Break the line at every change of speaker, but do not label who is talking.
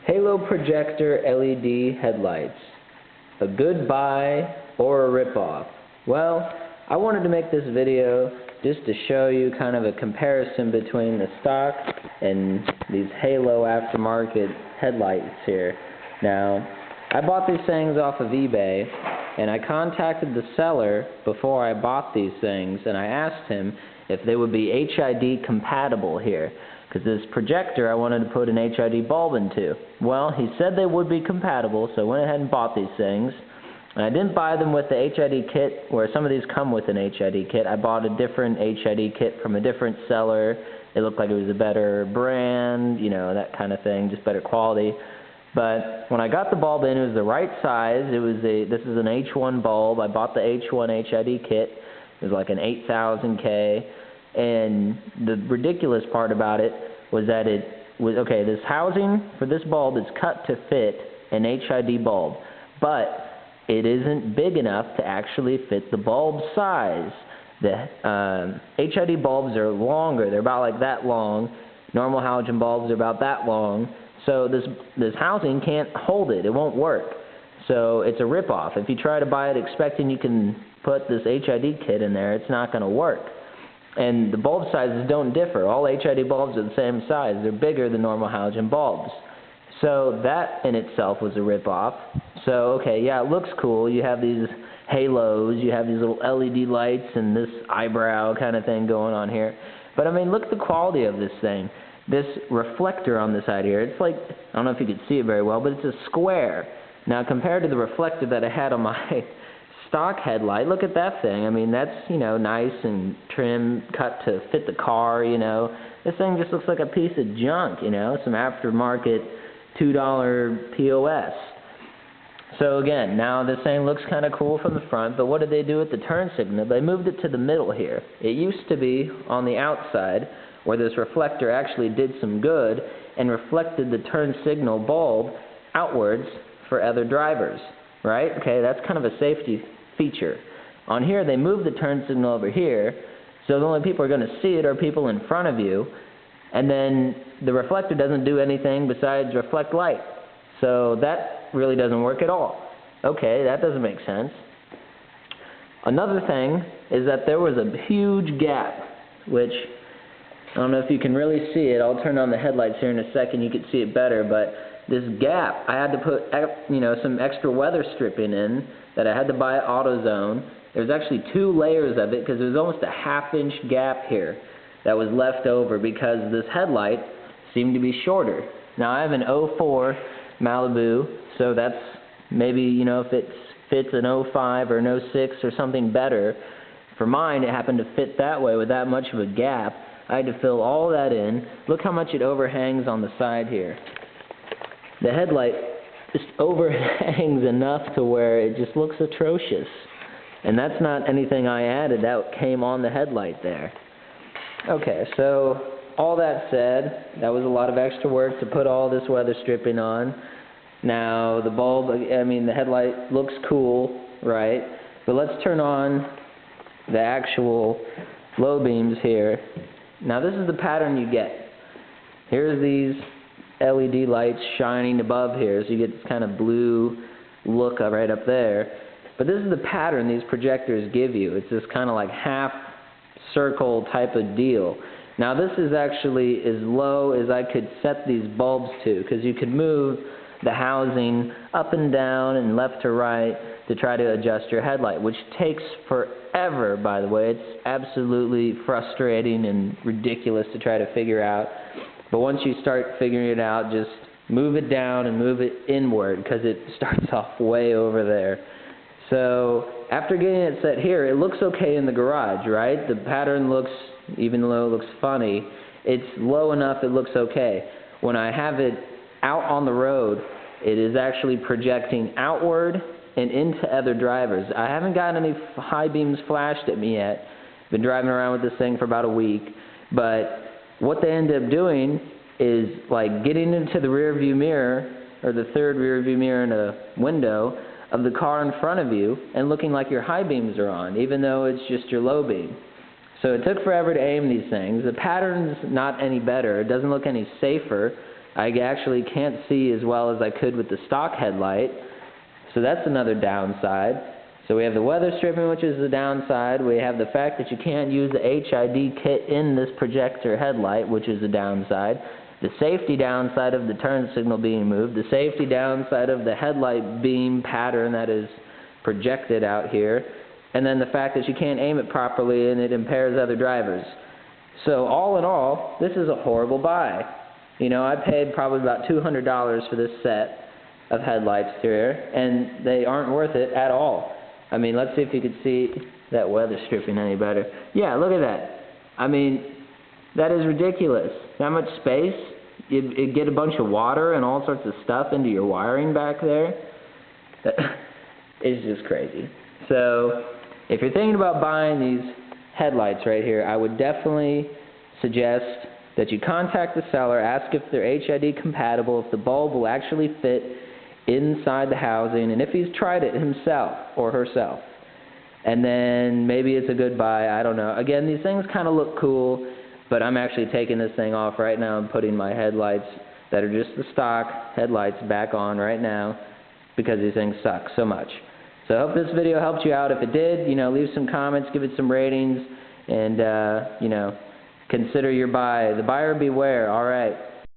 Halo Projector LED headlights. A good buy or a rip-off? Well, I wanted to make this video just to show you kind of a comparison between the stock and these Halo aftermarket headlights here. Now, I bought these things off of eBay, and I contacted the seller before I bought these things, and I asked him if they would be HID compatible here, because this projector I wanted to put an HID bulb into. Well, he said they would be compatible, so I went ahead and bought these things. And I didn't buy them with the HID kit, where some of these come with an HID kit. I bought a different HID kit from a different seller. It looked like it was a better brand, you know, that kind of thing, just better quality. But when I got the bulb in, it was the right size. This is an H1 bulb. I bought the H1 HID kit. It was like an 8000K. And the ridiculous part about it was that this housing for this bulb is cut to fit an HID bulb, but it isn't big enough to actually fit the bulb size. The HID bulbs are longer. They're about like that long. Normal halogen bulbs are about that long. So this housing can't hold it. It won't work. So it's a rip-off. If you try to buy it expecting you can put this HID kit in there, it's not going to work. And the bulb sizes don't differ. All HID bulbs are the same size. They're bigger than normal halogen bulbs. So that in itself was a rip-off. So, okay, yeah, it looks cool. You have these halos, you have these little LED lights and this eyebrow kind of thing going on here. But, I mean, look at the quality of this thing. This reflector on the side here, it's like, I don't know if you could see it very well, but it's a square. Now, compared to the reflector that I had on my stock headlight, look at that thing. I mean, that's, you know, nice and trim, cut to fit the car, you know. This thing just looks like a piece of junk, you know, some aftermarket $2 POS. So again, now this thing looks kind of cool from the front, but what did they do with the turn signal? They moved it to the middle here. It used to be on the outside, where this reflector actually did some good and reflected the turn signal bulb outwards for other drivers, right? Okay, that's kind of a safety feature. On here, they moved the turn signal over here, so the only people who are going to see it are people in front of you, and then the reflector doesn't do anything besides reflect light. So that really doesn't work at all. Okay, that doesn't make sense. Another thing is that there was a huge gap, which I don't know if you can really see it. I'll turn on the headlights here in a second. You can see it better, but this gap, I had to put, you know, some extra weather stripping in that I had to buy at AutoZone. There's actually 2 layers of it because there's almost a ½ inch gap here that was left over because this headlight seemed to be shorter. Now I have an 04 Malibu, so that's maybe, you know, if it fits an 05 or an 06 or something better. For mine, it happened to fit that way with that much of a gap. I had to fill all that in. Look how much it overhangs on the side here. The headlight just overhangs enough to where it just looks atrocious. And that's not anything I added. That came on the headlight there. Okay, so all that said, that was a lot of extra work to put all this weather stripping on. Now, the bulb, I mean, the headlight looks cool, right? But let's turn on the actual low beams here. Now, this is the pattern you get. Here's these LED lights shining above here, so you get this kind of blue look right up there. But this is the pattern these projectors give you. It's this kind of like half circle type of deal. Now this is actually as low as I could set these bulbs to, because you could move the housing up and down and left to right to try to adjust your headlight, which takes forever, by the way. It's absolutely frustrating and ridiculous to try to figure out. But once you start figuring it out, just move it down and move it inward, because it starts off way over there. So after getting it set here, it looks okay in the garage, right? The pattern looks, even though it looks funny, it's low enough it looks okay. When I have it out on the road, it is actually projecting outward and into other drivers. I haven't gotten any high beams flashed at me yet. Been driving around with this thing for about a week, but what they end up doing is like getting into the rear view mirror, or the third rear view mirror in a window of the car in front of you, and looking like your high beams are on, even though it's just your low beam. So it took forever to aim these things. The pattern's not any better. It doesn't look any safer. I actually can't see as well as I could with the stock headlight, so that's another downside. So we have the weather stripping, which is the downside. We have the fact that you can't use the HID kit in this projector headlight, which is a downside. The safety downside of the turn signal being moved. The safety downside of the headlight beam pattern that is projected out here. And then the fact that you can't aim it properly and it impairs other drivers. So all in all, this is a horrible buy. You know, I paid probably about $200 for this set of headlights here, and they aren't worth it at all. I mean, let's see if you could see that weather stripping any better. Yeah, look at that. I mean, that is ridiculous. That much space, it'd get a bunch of water and all sorts of stuff into your wiring back there. It's just crazy. So, if you're thinking about buying these headlights right here, I would definitely suggest that you contact the seller, ask if they're HID compatible, if the bulb will actually fit inside the housing, and if he's tried it himself or herself. And then maybe it's a good buy, I don't know. Again, these things kind of look cool, but I'm actually taking this thing off right now and putting my headlights that are just the stock headlights back on right now because these things suck so much. So I hope this video helped you out. If it did, you know, leave some comments, give it some ratings, and, you know, consider your buy. The buyer beware, all right.